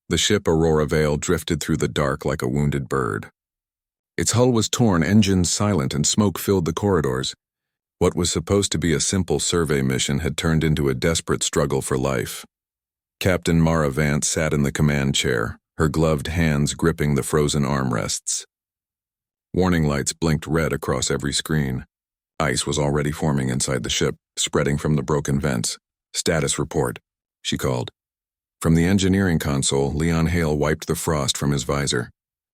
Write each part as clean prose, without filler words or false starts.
The ship Aurora Vale drifted through the dark like a wounded bird. Its hull was torn, engines silent, and smoke filled the corridors. What was supposed to be a simple survey mission had turned into a desperate struggle for life. Captain Mara Vance sat in the command chair, her gloved hands gripping the frozen armrests. Warning lights blinked red across every screen. Ice was already forming inside the ship, spreading from the broken vents. "Status report," she called. From the engineering console, Leon Hale wiped the frost from his visor.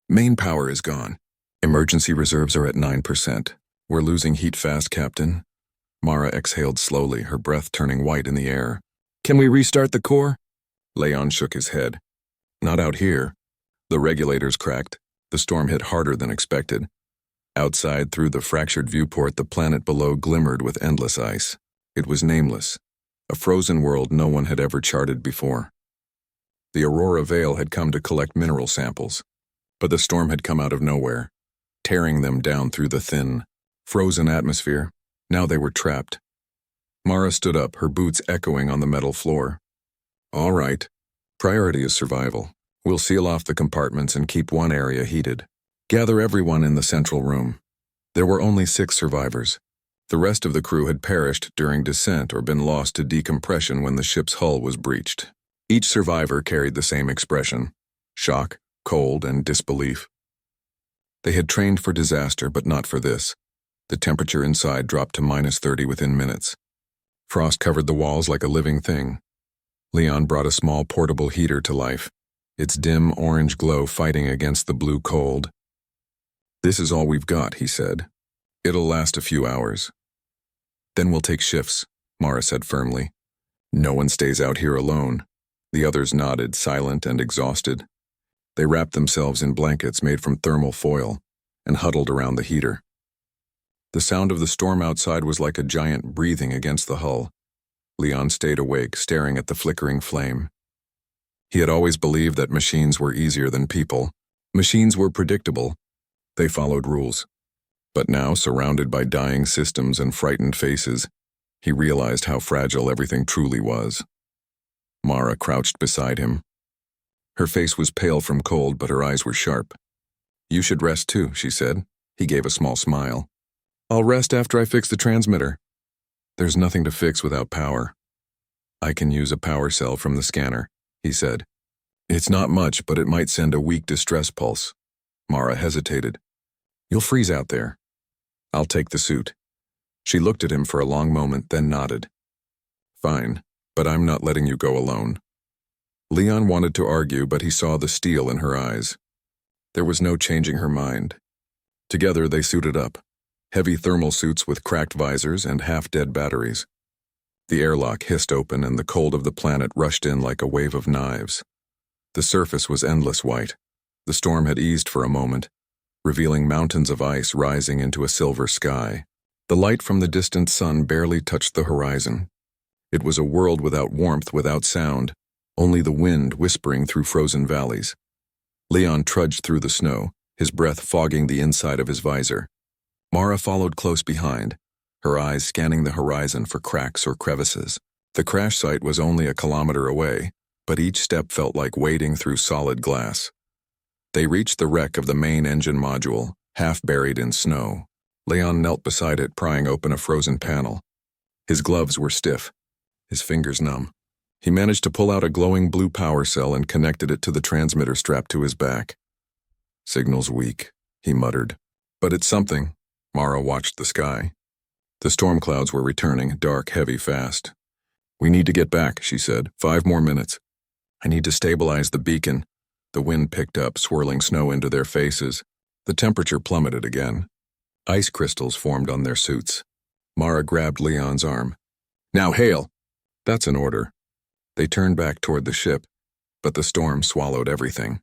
"Main power is gone. Emergency reserves are at 9%. We're losing heat fast, Captain." Mara exhaled slowly, her breath turning white in the air. "Can we restart the core?" Leon shook his head. "Not out here." The regulators cracked. The storm hit harder than expected. Outside, through the fractured viewport, the planet below glimmered with endless ice. It was nameless, a frozen world no one had ever charted before. The Aurora Vale had come to collect mineral samples, but the storm had come out of nowhere, tearing them down through the thin, frozen atmosphere. Now they were trapped. Mara stood up, her boots echoing on the metal floor. "All right. Priority is survival. We'll seal off the compartments and keep one area heated. Gather everyone in the central room." There were only 6 survivors. The rest of the crew had perished during descent or been lost to decompression when the ship's hull was breached. Each survivor carried the same expression: shock, cold, and disbelief. They had trained for disaster, but not for this. The temperature inside dropped to -30 within minutes. Frost covered the walls like a living thing. Leon brought a small portable heater to life, its dim orange glow fighting against the blue cold. "This is all we've got," he said. "It'll last a few hours." "Then we'll take shifts," Mara said firmly. "No one stays out here alone." The others nodded, silent and exhausted. They wrapped themselves in blankets made from thermal foil and huddled around the heater. The sound of the storm outside was like a giant breathing against the hull. Leon stayed awake, staring at the flickering flame. He had always believed that machines were easier than people. Machines were predictable. They followed rules. But now, surrounded by dying systems and frightened faces, he realized how fragile everything truly was. Mara crouched beside him. Her face was pale from cold, but her eyes were sharp. "You should rest too," she said. He gave a small smile. "I'll rest after I fix the transmitter." "There's nothing to fix without power." "I can use a power cell from the scanner," he said. "It's not much, but it might send a weak distress pulse." Mara hesitated. "You'll freeze out there." "I'll take the suit." She looked at him for a long moment, then nodded. "Fine, but I'm not letting you go alone." Leon wanted to argue, but he saw the steel in her eyes. There was no changing her mind. Together they suited up, heavy thermal suits with cracked visors and half-dead batteries. The airlock hissed open and the cold of the planet rushed in like a wave of knives. The surface was endless white. The storm had eased for a moment, revealing mountains of ice rising into a silver sky. The light from the distant sun barely touched the horizon. It was a world without warmth, without sound, only the wind whispering through frozen valleys. Leon trudged through the snow, his breath fogging the inside of his visor. Mara followed close behind, her eyes scanning the horizon for cracks or crevices. The crash site was only a kilometer away, but each step felt like wading through solid glass. They reached the wreck of the main engine module, half buried in snow. Leon knelt beside it, prying open a frozen panel. His gloves were stiff, his fingers numb. He managed to pull out a glowing blue power cell and connected it to the transmitter strapped to his back. "Signal's weak," he muttered. "But it's something." Mara watched the sky. The storm clouds were returning, dark, heavy, fast. "We need to get back," she said. 5 more minutes. "I need to stabilize the beacon." The wind picked up, swirling snow into their faces. The temperature plummeted again. Ice crystals formed on their suits. Mara grabbed Leon's arm. "Now, Hale!" "That's an order." They turned back toward the ship, but the storm swallowed everything.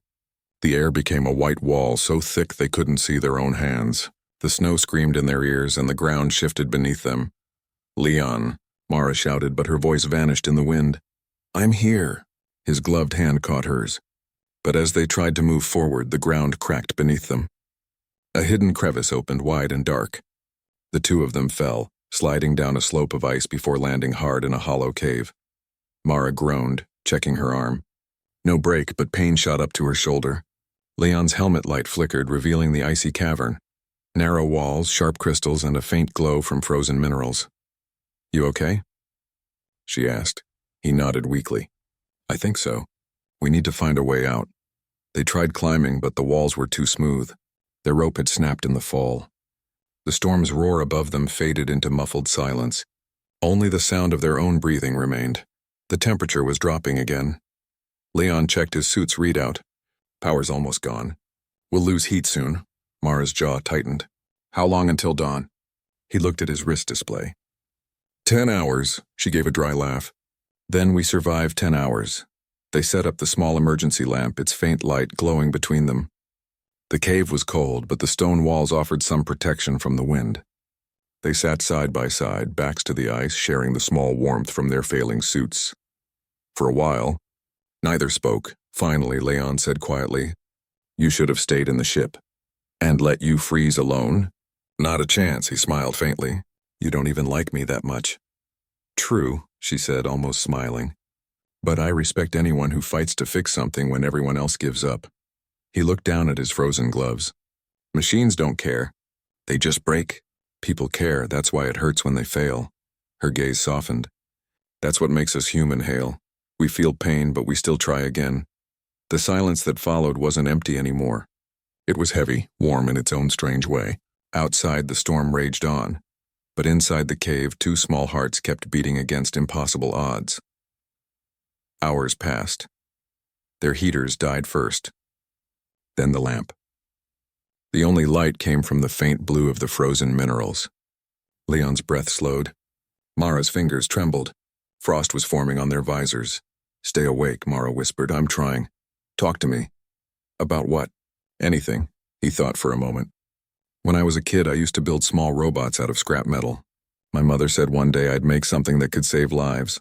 The air became a white wall so thick they couldn't see their own hands. The snow screamed in their ears and the ground shifted beneath them. "Leon," Mara shouted, but her voice vanished in the wind. "I'm here." His gloved hand caught hers. But as they tried to move forward, the ground cracked beneath them. A hidden crevice opened wide and dark. The two of them fell, sliding down a slope of ice before landing hard in a hollow cave. Mara groaned, checking her arm. No break, but pain shot up to her shoulder. Leon's helmet light flickered, revealing the icy cavern. Narrow walls, sharp crystals, and a faint glow from frozen minerals. "You okay?" she asked. He nodded weakly. "I think so. We need to find a way out." They tried climbing, but the walls were too smooth. Their rope had snapped in the fall. The storm's roar above them faded into muffled silence. Only the sound of their own breathing remained. The temperature was dropping again. Leon checked his suit's readout. "Power's almost gone. We'll lose heat soon." Mara's jaw tightened. "How long until dawn?" He looked at his wrist display. 10 hours, she gave a dry laugh. "Then we survived 10 hours. They set up the small emergency lamp, its faint light glowing between them. The cave was cold, but the stone walls offered some protection from the wind. They sat side by side, backs to the ice, sharing the small warmth from their failing suits. For a while, neither spoke. Finally, Leon said quietly, "You should have stayed in the ship." "And let you freeze alone?" "Not a chance," he smiled faintly. "You don't even like me that much." "True," she said, almost smiling. "But I respect anyone who fights to fix something when everyone else gives up." He looked down at his frozen gloves. "Machines don't care. They just break. People care, that's why it hurts when they fail." Her gaze softened. "That's what makes us human, Hale. We feel pain, but we still try again." The silence that followed wasn't empty anymore. It was heavy, warm in its own strange way. Outside, the storm raged on. But inside the cave, two small hearts kept beating against impossible odds. Hours passed. Their heaters died first. Then the lamp. The only light came from the faint blue of the frozen minerals. Leon's breath slowed. Mara's fingers trembled. Frost was forming on their visors. "Stay awake," Mara whispered. "I'm trying. Talk to me." "About what?" "Anything," he thought for a moment. "When I was a kid, I used to build small robots out of scrap metal. My mother said one day I'd make something that could save lives."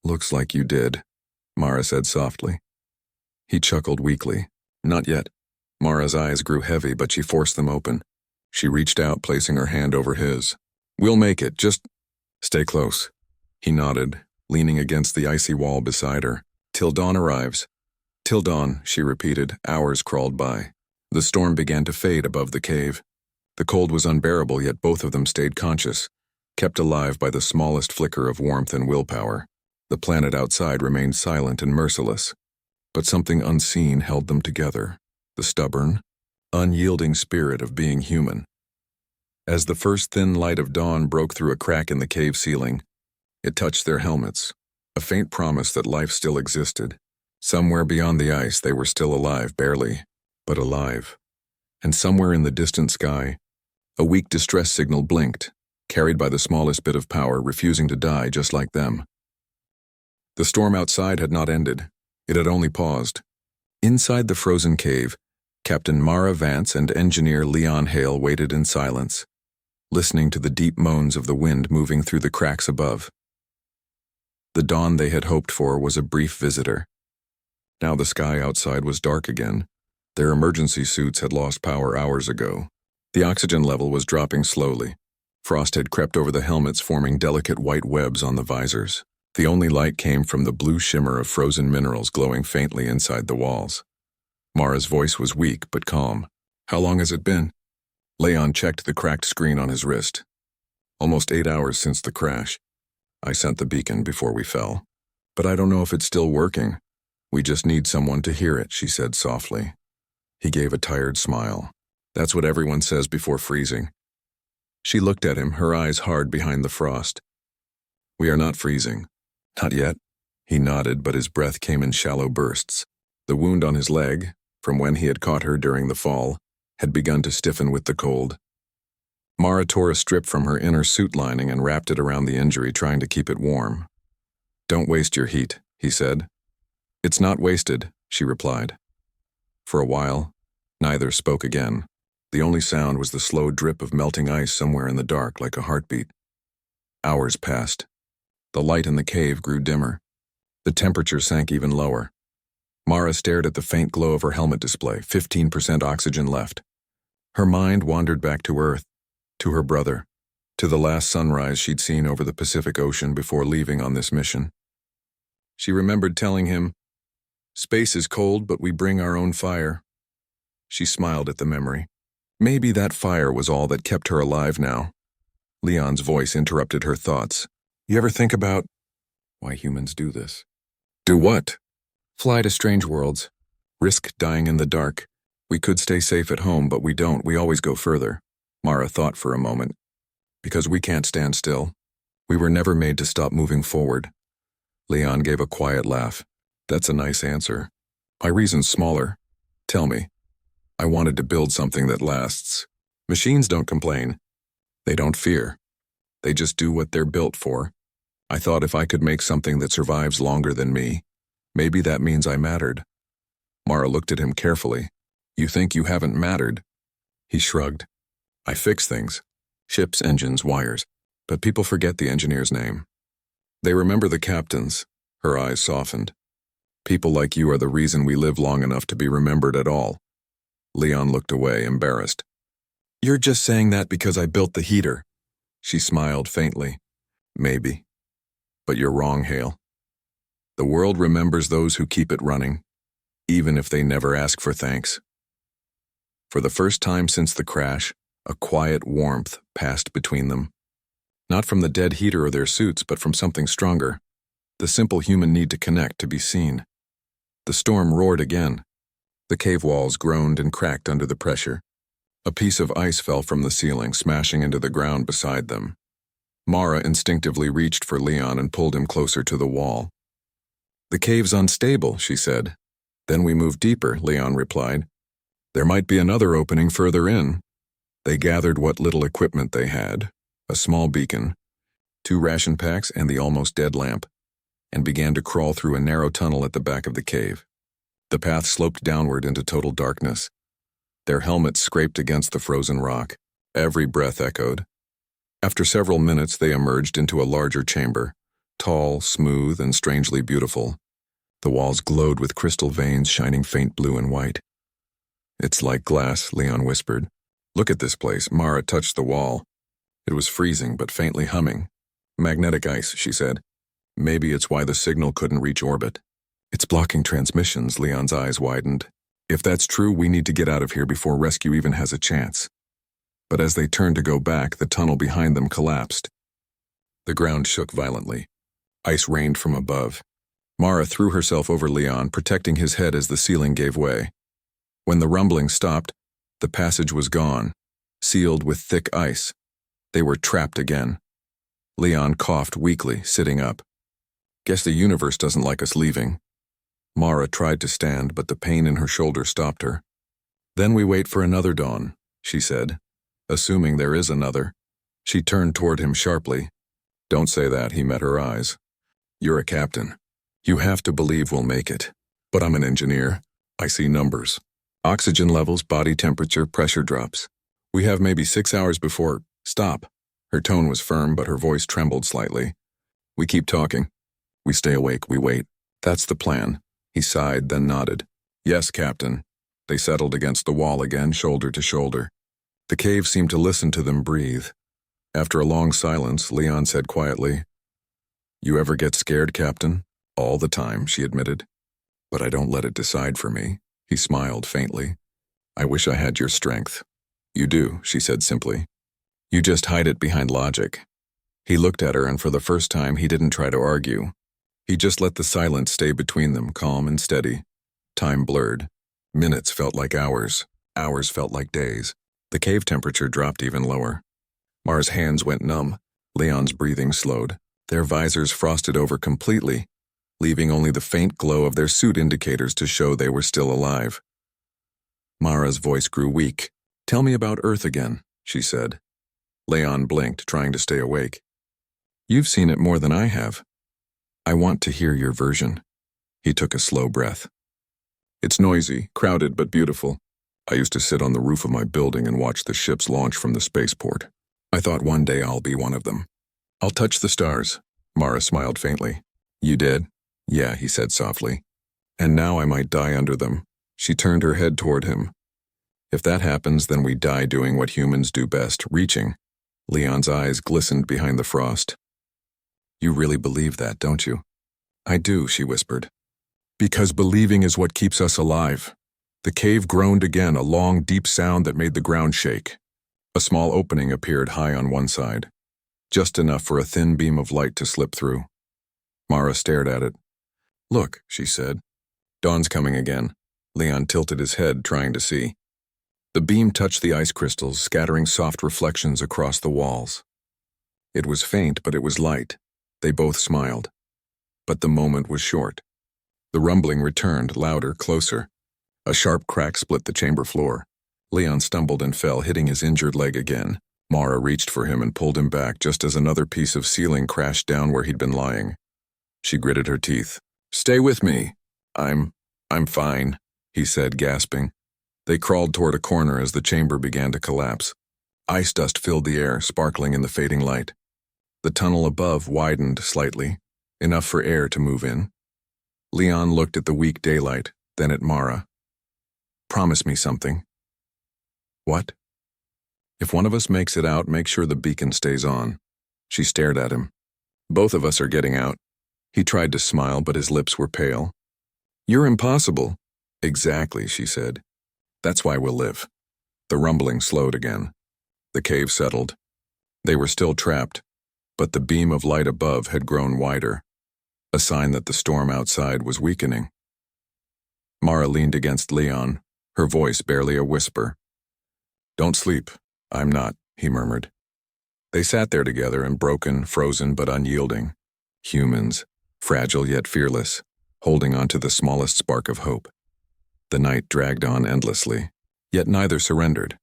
"Looks like you did," Mara said softly. He chuckled weakly. "Not yet." Mara's eyes grew heavy, but she forced them open. She reached out, placing her hand over his. "We'll make it, just stay close." He nodded, leaning against the icy wall beside her. "Till dawn arrives." "Till dawn," she repeated. Hours crawled by. The storm began to fade above the cave. The cold was unbearable, yet both of them stayed conscious, kept alive by the smallest flicker of warmth and willpower. The planet outside remained silent and merciless, but something unseen held them together, the stubborn, unyielding spirit of being human. As the first thin light of dawn broke through a crack in the cave ceiling, it touched their helmets, a faint promise that life still existed. Somewhere beyond the ice, they were still alive, barely, but alive. And somewhere in the distant sky, a weak distress signal blinked, carried by the smallest bit of power, refusing to die just like them. The storm outside had not ended. It had only paused. Inside the frozen cave, Captain Mara Vance and Engineer Leon Hale waited in silence, listening to the deep moans of the wind moving through the cracks above. The dawn they had hoped for was a brief visitor. Now the sky outside was dark again. Their emergency suits had lost power hours ago. The oxygen level was dropping slowly. Frost had crept over the helmets, forming delicate white webs on the visors. The only light came from the blue shimmer of frozen minerals glowing faintly inside the walls. Mara's voice was weak but calm. "How long has it been?" Leon checked the cracked screen on his wrist. "Almost 8 hours since the crash. I sent the beacon before we fell. But I don't know if it's still working. We just need someone to hear it," she said softly. He gave a tired smile. "That's what everyone says before freezing." She looked at him, her eyes hard behind the frost. "We are not freezing." "Not yet." He nodded, but his breath came in shallow bursts. The wound on his leg, from when he had caught her during the fall, had begun to stiffen with the cold. Mara tore a strip from her inner suit lining and wrapped it around the injury, trying to keep it warm. "Don't waste your heat," he said. "It's not wasted," she replied. For a while, neither spoke again. The only sound was the slow drip of melting ice somewhere in the dark, like a heartbeat. Hours passed. The light in the cave grew dimmer. The temperature sank even lower. Mara stared at the faint glow of her helmet display, 15% oxygen left. Her mind wandered back to Earth, to her brother, to the last sunrise she'd seen over the Pacific Ocean before leaving on this mission. She remembered telling him, Space is cold, but we bring our own fire. She smiled at the memory. Maybe that fire was all that kept her alive now. Leon's voice interrupted her thoughts. You ever think about why humans do this? Do what? Fly to strange worlds. Risk dying in the dark. We could stay safe at home, but we don't. We always go further. Mara thought for a moment. Because we can't stand still. We were never made to stop moving forward. Leon gave a quiet laugh. That's a nice answer. My reason's smaller. Tell me. I wanted to build something that lasts. Machines don't complain. They don't fear. They just do what they're built for. I thought if I could make something that survives longer than me, maybe that means I mattered. Mara looked at him carefully. You think you haven't mattered? He shrugged. I fix things. Ships, engines, wires. But people forget the engineer's name. They remember the captain's. Her eyes softened. People like you are the reason we live long enough to be remembered at all. Leon looked away, embarrassed. You're just saying that because I built the heater. She smiled faintly. Maybe. But you're wrong, Hale. The world remembers those who keep it running, even if they never ask for thanks. For the first time since the crash, a quiet warmth passed between them. Not from the dead heater or their suits, but from something stronger. The simple human need to connect, to be seen. The storm roared again. The cave walls groaned and cracked under the pressure. A piece of ice fell from the ceiling, smashing into the ground beside them. Mara instinctively reached for Leon and pulled him closer to the wall. The cave's unstable, she said. Then we move deeper, Leon replied. There might be another opening further in. They gathered what little equipment they had, a small beacon, 2 ration packs and the almost dead lamp, and began to crawl through a narrow tunnel at the back of the cave. The path sloped downward into total darkness. Their helmets scraped against the frozen rock. Every breath echoed. After several minutes, they emerged into a larger chamber, tall, smooth, and strangely beautiful. The walls glowed with crystal veins shining faint blue and white. It's like glass, Leon whispered. Look at this place. Mara touched the wall. It was freezing, but faintly humming. Magnetic ice, she said. Maybe it's why the signal couldn't reach orbit. It's blocking transmissions, Leon's eyes widened. If that's true, we need to get out of here before rescue even has a chance. But as they turned to go back, the tunnel behind them collapsed. The ground shook violently. Ice rained from above. Mara threw herself over Leon, protecting his head as the ceiling gave way. When the rumbling stopped, the passage was gone, sealed with thick ice. They were trapped again. Leon coughed weakly, sitting up. Guess the universe doesn't like us leaving. Mara tried to stand, but the pain in her shoulder stopped her. Then we wait for another dawn, she said. Assuming there is another. She turned toward him sharply. Don't say that, he met her eyes. You're a captain. You have to believe we'll make it. But I'm an engineer. I see numbers. Oxygen levels, body temperature, pressure drops. We have maybe 6 hours before... Stop. Her tone was firm, but her voice trembled slightly. We keep talking. We stay awake, we wait. That's the plan. He sighed, then nodded. Yes, Captain. They settled against the wall again, shoulder to shoulder. The cave seemed to listen to them breathe. After a long silence, Leon said quietly, You ever get scared, Captain? All the time, she admitted. But I don't let it decide for me. He smiled faintly. I wish I had your strength. You do, she said simply. You just hide it behind logic. He looked at her, and for the first time he didn't try to argue. He just let the silence stay between them, calm and steady. Time blurred. Minutes felt like hours. Hours felt like days. The cave temperature dropped even lower. Mara's hands went numb. Leon's breathing slowed. Their visors frosted over completely, leaving only the faint glow of their suit indicators to show they were still alive. Mara's voice grew weak. Tell me about Earth again, she said. Leon blinked, trying to stay awake. You've seen it more than I have. I want to hear your version. He took a slow breath. It's noisy, crowded, but beautiful. I used to sit on the roof of my building and watch the ships launch from the spaceport. I thought one day I'll be one of them. I'll touch the stars. Mara smiled faintly. You did? Yeah, he said softly. And now I might die under them. She turned her head toward him. If that happens, then we die doing what humans do best, reaching. Leon's eyes glistened behind the frost. You really believe that, don't you? I do, she whispered. Because believing is what keeps us alive. The cave groaned again, a long, deep sound that made the ground shake. A small opening appeared high on one side, just enough for a thin beam of light to slip through. Mara stared at it. "Look," she said. "Dawn's coming again." Leon tilted his head, trying to see. The beam touched the ice crystals, scattering soft reflections across the walls. It was faint, but it was light. They both smiled. But the moment was short. The rumbling returned, louder, closer. A sharp crack split the chamber floor. Leon stumbled and fell, hitting his injured leg again. Mara reached for him and pulled him back just as another piece of ceiling crashed down where he'd been lying. She gritted her teeth. "Stay with me." I'm fine," he said, gasping. They crawled toward a corner as the chamber began to collapse. Ice dust filled the air, sparkling in the fading light. The tunnel above widened slightly, enough for air to move in. Leon looked at the weak daylight, then at Mara. "Promise me something." "What?" "If one of us makes it out, make sure the beacon stays on." She stared at him. "Both of us are getting out." He tried to smile, but his lips were pale. "You're impossible." "Exactly," she said. "That's why we'll live." The rumbling slowed again. The cave settled. They were still trapped, but the beam of light above had grown wider, a sign that the storm outside was weakening. Mara leaned against Leon, her voice barely a whisper. "Don't sleep. I'm not," he murmured. They sat there together, broken, frozen, but unyielding. Humans, fragile yet fearless, holding on to the smallest spark of hope. The night dragged on endlessly, yet neither surrendered.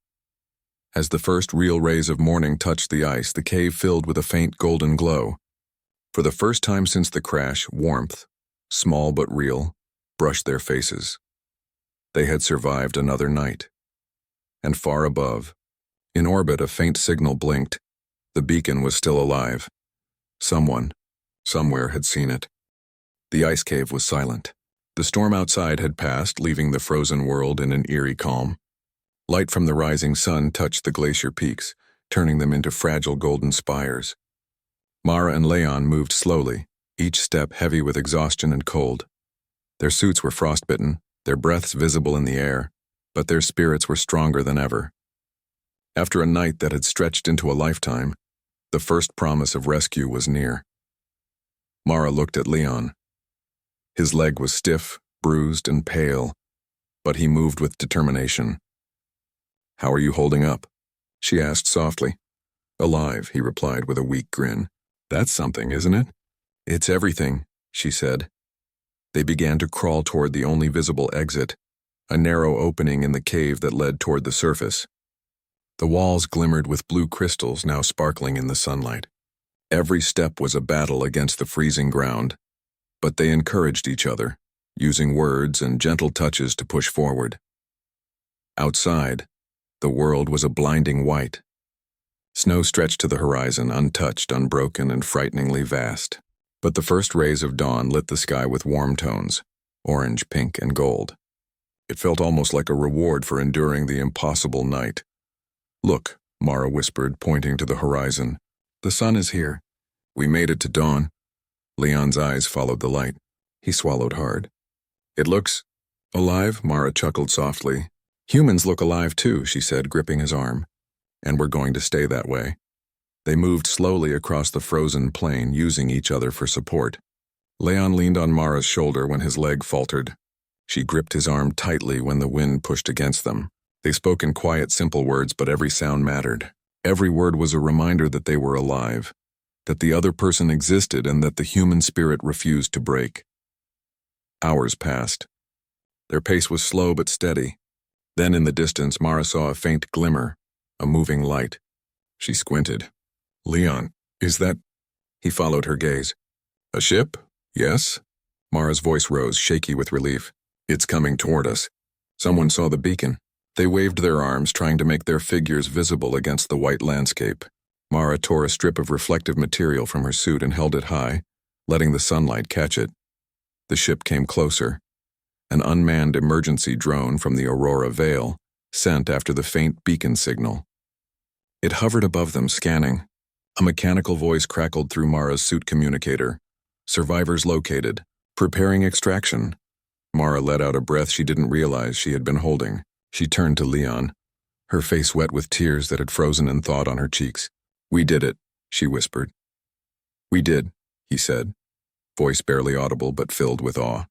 As the first real rays of morning touched the ice, the cave filled with a faint golden glow. For the first time since the crash, warmth, small but real, brushed their faces. They had survived another night. And far above, in orbit, a faint signal blinked. The beacon was still alive. Someone, somewhere, had seen it. The ice cave was silent. The storm outside had passed, leaving the frozen world in an eerie calm. Light from the rising sun touched the glacier peaks, turning them into fragile golden spires. Mara and Leon moved slowly, each step heavy with exhaustion and cold. Their suits were frostbitten, their breaths visible in the air, but their spirits were stronger than ever. After a night that had stretched into a lifetime, the first promise of rescue was near. Mara looked at Leon. His leg was stiff, bruised, and pale, but he moved with determination. "How are you holding up?" she asked softly. "Alive," he replied with a weak grin. "That's something, isn't it?" "It's everything," she said. They began to crawl toward the only visible exit, a narrow opening in the cave that led toward the surface. The walls glimmered with blue crystals now sparkling in the sunlight. Every step was a battle against the freezing ground, but they encouraged each other, using words and gentle touches to push forward. Outside, the world was a blinding white. Snow stretched to the horizon, untouched, unbroken, and frighteningly vast. But the first rays of dawn lit the sky with warm tones, orange, pink, and gold. It felt almost like a reward for enduring the impossible night. "Look," Mara whispered, pointing to the horizon. "The sun is here. We made it to dawn." Leon's eyes followed the light. He swallowed hard. "It looks alive," Mara chuckled softly. "Humans look alive too," she said, gripping his arm. "And we're going to stay that way." They moved slowly across the frozen plain, using each other for support. Leon leaned on Mara's shoulder when his leg faltered. She gripped his arm tightly when the wind pushed against them. They spoke in quiet, simple words, but every sound mattered. Every word was a reminder that they were alive, that the other person existed, and that the human spirit refused to break. Hours passed. Their pace was slow but steady. Then in the distance, Mara saw a faint glimmer, a moving light. She squinted. "Leon, is that—" He followed her gaze. "A ship? Yes?" Mara's voice rose, shaky with relief. "It's coming toward us. Someone saw the beacon." They waved their arms, trying to make their figures visible against the white landscape. Mara tore a strip of reflective material from her suit and held it high, letting the sunlight catch it. The ship came closer. An unmanned emergency drone from the Aurora Vale, sent after the faint beacon signal. It hovered above them, scanning. A mechanical voice crackled through Mara's suit communicator. "Survivors located. Preparing extraction." Mara let out a breath she didn't realize she had been holding. She turned to Leon, her face wet with tears that had frozen in thought on her cheeks. "We did it," she whispered. "We did," he said, voice barely audible but filled with awe.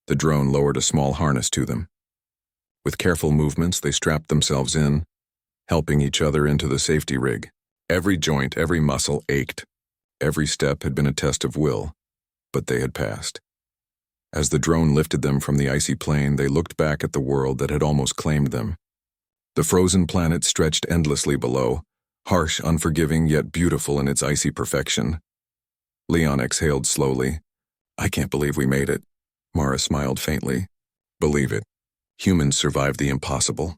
The drone lowered a small harness to them. With careful movements, they strapped themselves in, helping each other into the safety rig. Every joint, every muscle ached. Every step had been a test of will, but they had passed. As the drone lifted them from the icy plain, they looked back at the world that had almost claimed them. The frozen planet stretched endlessly below, harsh, unforgiving, yet beautiful in its icy perfection. Leon exhaled slowly. "I can't believe we made it." Mara smiled faintly. "Believe it. Humans survived the impossible."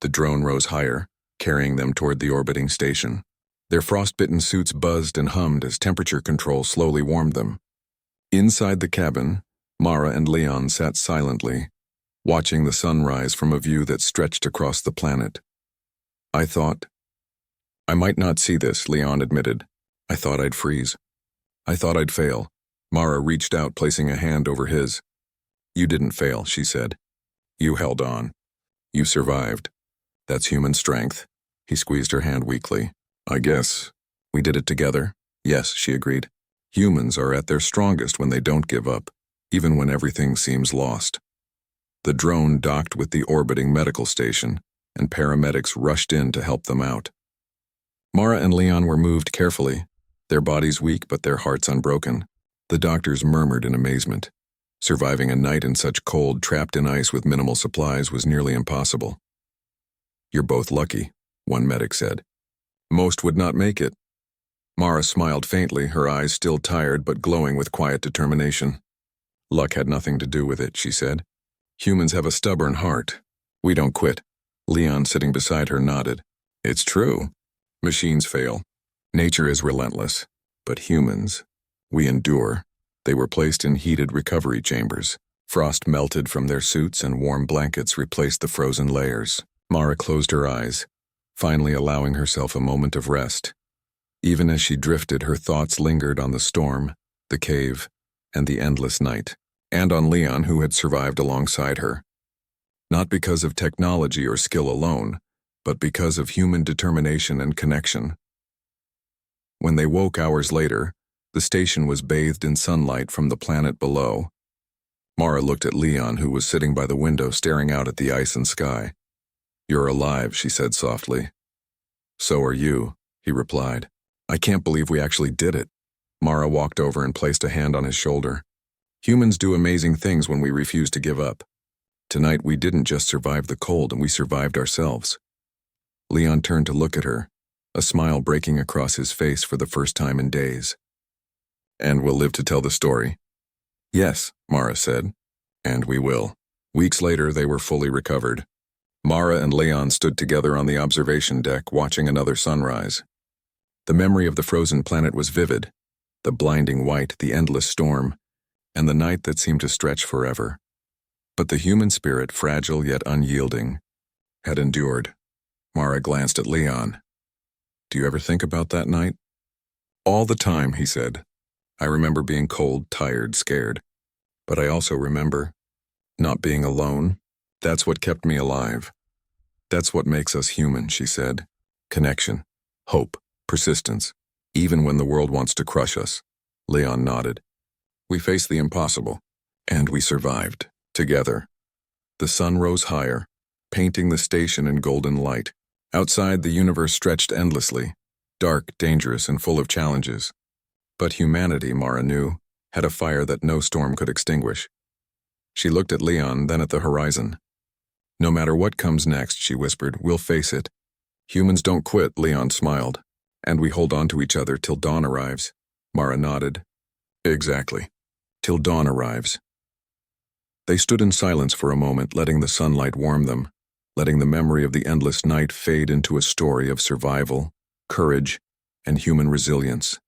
The drone rose higher, carrying them toward the orbiting station. Their frostbitten suits buzzed and hummed as temperature control slowly warmed them. Inside the cabin, Mara and Leon sat silently, watching the sunrise from a view that stretched across the planet. "I might not see this," Leon admitted. "I thought I'd freeze. I thought I'd fail." Mara reached out, placing a hand over his. "You didn't fail," she said. "You held on. You survived. That's human strength." He squeezed her hand weakly. "I guess we did it together." "Yes," she agreed. "Humans are at their strongest when they don't give up, even when everything seems lost." The drone docked with the orbiting medical station, and paramedics rushed in to help them out. Mara and Leon were moved carefully, their bodies weak but their hearts unbroken. The doctors murmured in amazement. Surviving a night in such cold, trapped in ice with minimal supplies was nearly impossible. "You're both lucky," one medic said. "Most would not make it." Mara smiled faintly, her eyes still tired but glowing with quiet determination. "Luck had nothing to do with it," she said. "Humans have a stubborn heart. We don't quit." Leon, sitting beside her, nodded. "It's true. Machines fail. Nature is relentless. But humans, we endure." They were placed in heated recovery chambers. Frost melted from their suits and warm blankets replaced the frozen layers. Mara closed her eyes, finally allowing herself a moment of rest. Even as she drifted, her thoughts lingered on the storm, the cave, and the endless night, and on Leon, who had survived alongside her. Not because of technology or skill alone, but because of human determination and connection. When they woke hours later, the station was bathed in sunlight from the planet below. Mara looked at Leon, who was sitting by the window staring out at the ice and sky. "You're alive," she said softly. "So are you," he replied. "I can't believe we actually did it." Mara walked over and placed a hand on his shoulder. "Humans do amazing things when we refuse to give up. Tonight we didn't just survive the cold, and we survived ourselves." Leon turned to look at her, a smile breaking across his face for the first time in days. "And we'll live to tell the story." "Yes," Mara said. "And we will." Weeks later, they were fully recovered. Mara and Leon stood together on the observation deck, watching another sunrise. The memory of the frozen planet was vivid, the blinding white, the endless storm, and the night that seemed to stretch forever. But the human spirit, fragile yet unyielding, had endured. Mara glanced at Leon. "Do you ever think about that night?" "All the time," he said. "I remember being cold, tired, scared. But I also remember not being alone. That's what kept me alive. That's what makes us human," she said. "Connection, hope, persistence, even when the world wants to crush us." Leon nodded. "We faced the impossible, and we survived, together." The sun rose higher, painting the station in golden light. Outside, the universe stretched endlessly, dark, dangerous, and full of challenges. But humanity, Mara knew, had a fire that no storm could extinguish. She looked at Leon, then at the horizon. "No matter what comes next," she whispered, "we'll face it. Humans don't quit," Leon smiled. "And we hold on to each other till dawn arrives." Mara nodded. "Exactly. Till dawn arrives." They stood in silence for a moment, letting the sunlight warm them, letting the memory of the endless night fade into a story of survival, courage, and human resilience.